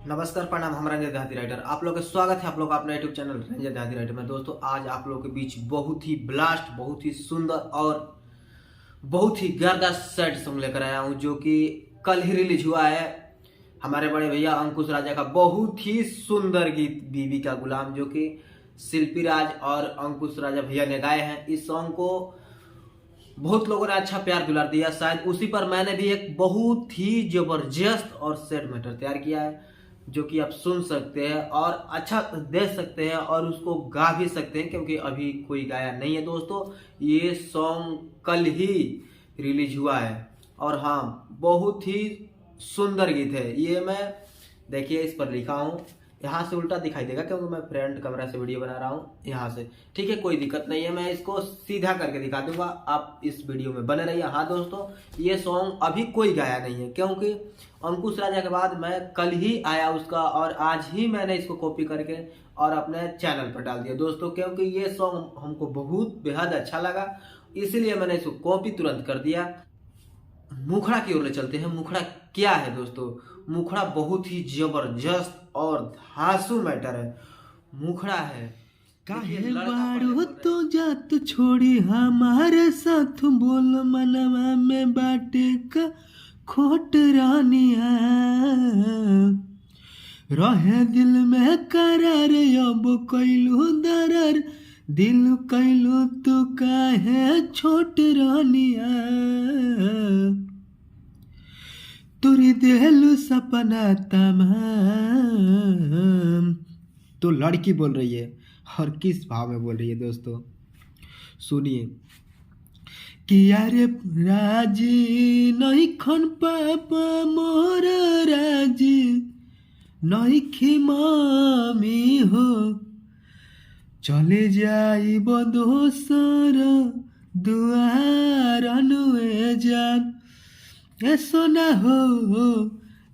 नमस्कार प्रणाम। हम रंजन देहाती राइटर आप लोग का स्वागत है आप लोग का अपना यूट्यूब चैनल रंजन देहाती राइटर में। दोस्तों आज आप लोगों के बीच बहुत ही ब्लास्ट, बहुत ही सुंदर और बहुत ही गर्दा सैड सॉन्ग लेकर आया हूं जो कि कल ही रिलीज हुआ है। हमारे बड़े भैया अंकुश राजा का बहुत ही सुंदर गीत बीवी का गुलाम, जो कि शिल्पी राज और अंकुश राजा भैया ने गाए हैं। इस सॉन्ग को बहुत लोगों ने अच्छा प्यार दुलार दिया, शायद उसी पर मैंने भी एक बहुत ही जबरदस्त और सैड मैटर तैयार किया है जो कि आप सुन सकते हैं और अच्छा देख सकते हैं और उसको गा भी सकते हैं, क्योंकि अभी कोई गाया नहीं है। दोस्तों ये सॉन्ग कल ही रिलीज हुआ है और हाँ बहुत ही सुंदर गीत है ये। मैं देखिए इस पर लिखा हूँ, यहाँ से उल्टा दिखाई देगा क्योंकि मैं फ्रंट कैमरा से वीडियो बना रहा हूँ यहाँ से, ठीक है, कोई दिक्कत नहीं है। मैं इसको सीधा करके दिखा दूंगा, आप इस वीडियो में बने रहिए। हाँ दोस्तों ये सॉन्ग अभी कोई गाया नहीं है क्योंकि अंकुश राजा के बाद मैं कल ही आया उसका और आज ही मैंने इसको कॉपी करके और अपने चैनल पर डाल दिया दोस्तों, क्योंकि ये सॉन्ग हमको बहुत बेहद अच्छा लगा, इसलिए मैंने इसको कॉपी तुरंत कर दिया। मुखड़ा की ओर ले चलते हैं। मुखड़ा क्या है दोस्तों? मुखड़ा बहुत ही जबरदस्त और धांसू मैटर है। मुखड़ा है काहे बारू तो जात छोड़ी हमारे साथ बोल मनवा में बाटे का खोट रानिया रहे दिल में करार अब कैलू दरार दिल कैलू तू काहे छोट रानिया तुरी देलू सपना तमाम। तो लड़की बोल रही है और किस भाव में बोल रही है दोस्तों, सुनिए। कि यारे राजी नहीं खन पापा मोर राजी नहीं खी मामी हो चले जाई दोसर दुआर अनुए जान ऐसो ना हो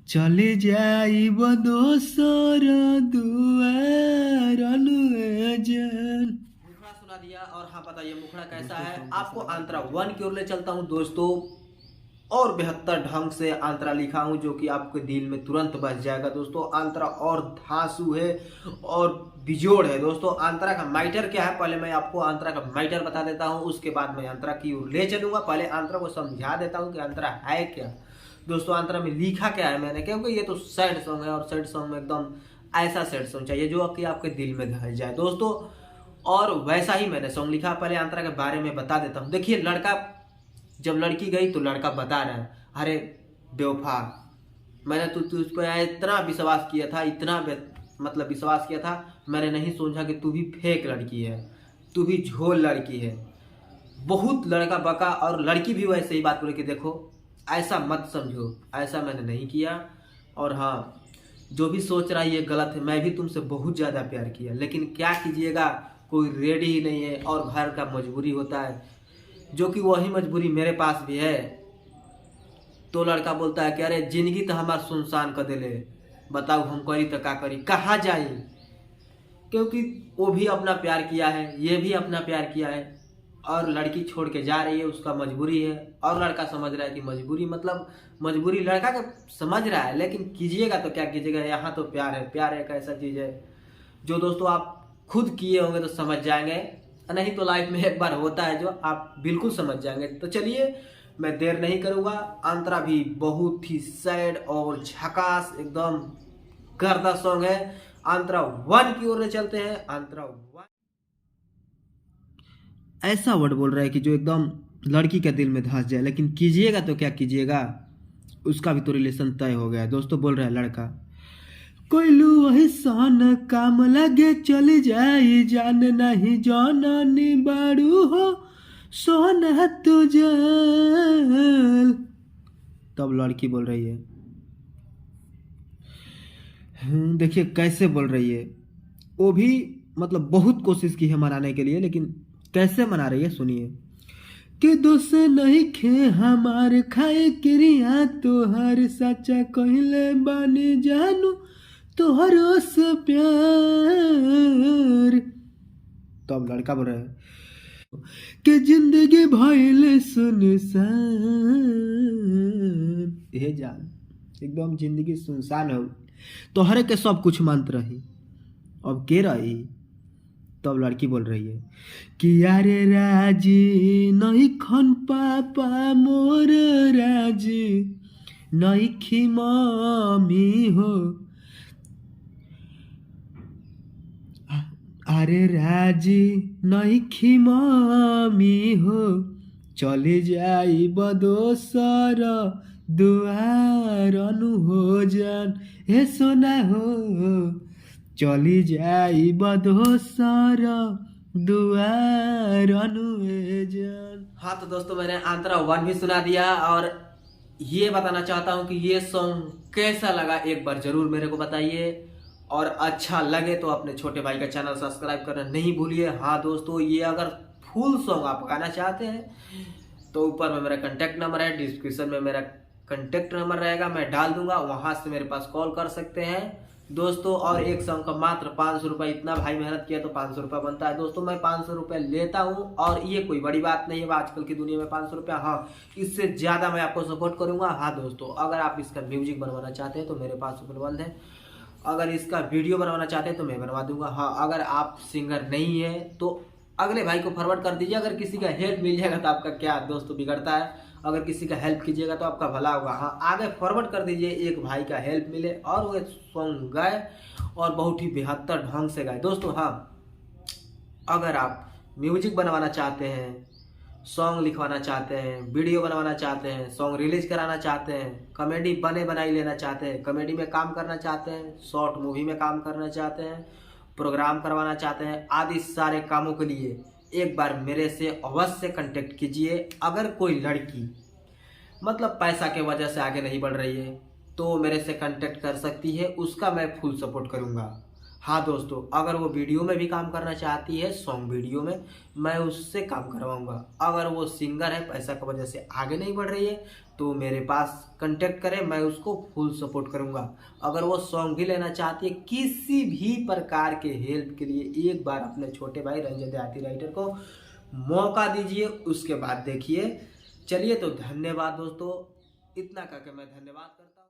चले जाइब दोसर दुआर अनुए जान। मुखड़ा सुना दिया और हाँ बताइए मुखड़ा कैसा है। आपको आंतरा 1 की ओर ले चलता हूँ दोस्तों, और बेहतर ढंग से आंतरा लिखा हूँ जो कि आपके दिल में तुरंत बस जाएगा दोस्तों। आंतरा और धांसू है और बिजोड़ है दोस्तों। आंतरा का मैटर क्या है, पहले मैं आपको आंतरा का मैटर बता देता हूँ, उसके बाद मैं आंतरा की ओर ले चलूंगा। पहले आंतरा को समझा देता हूँ कि आंतरा है क्या दोस्तों, आंतरा में लिखा क्या है मैंने, क्योंकि ये तो सैड सॉन्ग है और सैड सॉन्ग में एकदम ऐसा सैड सॉन्ग चाहिए जो कि आपके दिल में धस जाए दोस्तों, और वैसा ही मैंने सॉन्ग लिखा। पहले आंतरा के बारे में बता देता हूँ। देखिए लड़का जब लड़की गई तो लड़का बता रहा है, अरे बेवफा मैंने तुझ पर इतना विश्वास किया था, इतना मतलब विश्वास किया था, मैंने नहीं सोचा कि तू भी फेक लड़की है, तू भी झोल लड़की है। बहुत लड़का बका और लड़की भी वैसे ही बात बोले कि देखो ऐसा मत समझो, ऐसा मैंने नहीं किया, और हाँ जो भी सोच रहा है ये गलत है, मैं भी तुमसे बहुत ज़्यादा प्यार किया, लेकिन क्या कीजिएगा कोई रेडी ही नहीं है और घर का मजबूरी होता है, जो कि वही मजबूरी मेरे पास भी है। तो लड़का बोलता है कि अरे जिंदगी तो हमार सुनसान कर दिले, बताओ हम करी तो का करी, कहाँ जाई, क्योंकि वो भी अपना प्यार किया है, ये भी अपना प्यार किया है और लड़की छोड़ के जा रही है, उसका मजबूरी है। और लड़का समझ रहा है कि मजबूरी मतलब मजबूरी लड़का का समझ रहा है, लेकिन कीजिएगा तो क्या कीजिएगा, यहाँ तो प्यार है। प्यार एक ऐसा चीज़ है जो दोस्तों आप खुद किए होंगे तो समझ जाएंगे, नहीं तो लाइफ में एक बार होता है जो आप बिल्कुल समझ जाएंगे। तो चलिए मैं देर नहीं करूँगा। आंतरा भी बहुत ही सैड और झकास एकदम गर्दा सॉन्ग है। आंतरा 1 की ओर चलते हैं। आंतरा 1 ऐसा वर्ड बोल रहा है कि जो एकदम लड़की के दिल में धंस जाए, लेकिन कीजिएगा तो क्या कीजिएगा, उसका भी तो रिलेशन तय हो गया है दोस्तों। बोल रहा है लड़का कोइलू वही सन काम लगे चल जाई जान नहीं जाननी बारू हो सोना तुझल। तब लड़की बोल रही है, देखिए कैसे बोल रही है, वो भी मतलब बहुत कोशिश की है मनाने के लिए, लेकिन कैसे मना रही है सुनिए। कि दोस्त नहीं खे हमार खाए क्रिया तोहर सच्चा कहले बानी जानू तोहर से प्यार। तब लड़का बोल रहा है कि जिंदगी भइल सुनसान, ये जान एकदम जिंदगी सुनसान हो, तोहरे के सब कुछ मानत रही, अब के रही। तब लड़की बोल रही है कि यारे राजी नहीं खन पापा मोर राजी नहीं खी मम्मी हो, अरे राजी नहीं खी मम्मी हो, चले जाई बदोसर दुआर अनु हो जान हे सोना हो, चली जाई बदोसर दुआर अनु हो जान। हाँ तो दोस्तों मैंने आंतरा 1 भी सुना दिया और ये बताना चाहता हूँ कि ये सॉन्ग कैसा लगा एक बार जरूर मेरे को बताइए, और अच्छा लगे तो अपने छोटे भाई का चैनल सब्सक्राइब करना नहीं भूलिए। हाँ दोस्तों, ये अगर फुल सॉन्ग आप गाना चाहते हैं तो ऊपर में मेरा कांटेक्ट नंबर है, डिस्क्रिप्शन में मेरा कांटेक्ट नंबर रहेगा, मैं डाल दूंगा, वहां से मेरे पास कॉल कर सकते हैं दोस्तों। और एक सॉन्ग का मात्र 500 रुपये, इतना भाई मेहनत किया तो 500 रुपये बनता है दोस्तों। मैं 500 रुपये लेता हूँ और ये कोई बड़ी बात नहीं है आजकल की दुनिया में 500 रुपया। हाँ, इससे ज़्यादा मैं आपको सपोर्ट करूँगा। हाँ दोस्तों, अगर आप इसका म्यूजिक बनवाना चाहते हैं तो मेरे पास उपलब्ध है, अगर इसका वीडियो बनवाना चाहते हैं तो मैं बनवा दूंगा। हाँ, अगर आप सिंगर नहीं है तो अगले भाई को फॉरवर्ड कर दीजिए, अगर किसी का हेल्प मिल जाएगा तो आपका क्या दोस्तों बिगड़ता है, अगर किसी का हेल्प कीजिएगा तो आपका भला होगा। हाँ, आगे फॉरवर्ड कर दीजिए, एक भाई का हेल्प मिले और वो सॉन्ग गाए और बहुत ही बेहतर ढंग से गाए दोस्तों। हाँ, अगर आप म्यूजिक बनवाना चाहते हैं, सॉन्ग लिखवाना चाहते हैं, वीडियो बनवाना चाहते हैं, सॉन्ग रिलीज कराना चाहते हैं, कॉमेडी बने बनाई लेना चाहते हैं, कॉमेडी में काम करना चाहते हैं, शॉर्ट मूवी में काम करना चाहते हैं, प्रोग्राम करवाना चाहते हैं, आदि सारे कामों के लिए एक बार मेरे से अवश्य कांटेक्ट कीजिए। अगर कोई लड़की मतलब पैसा के वजह से आगे नहीं बढ़ रही है तो मेरे से कांटेक्ट कर सकती है, उसका मैं फुल सपोर्ट करूँगा। हाँ दोस्तों, अगर वो वीडियो में भी काम करना चाहती है, सॉन्ग वीडियो में, मैं उससे काम करवाऊंगा। अगर वो सिंगर है, पैसा की वजह से आगे नहीं बढ़ रही है तो मेरे पास कांटेक्ट करे, मैं उसको फुल सपोर्ट करूंगा। अगर वो सॉन्ग भी लेना चाहती है, किसी भी प्रकार के हेल्प के लिए एक बार अपने छोटे भाई रंजन देहाती राइटर को मौका दीजिए, उसके बाद देखिए। चलिए तो धन्यवाद दोस्तों, इतना करके मैं धन्यवाद करता हूँ।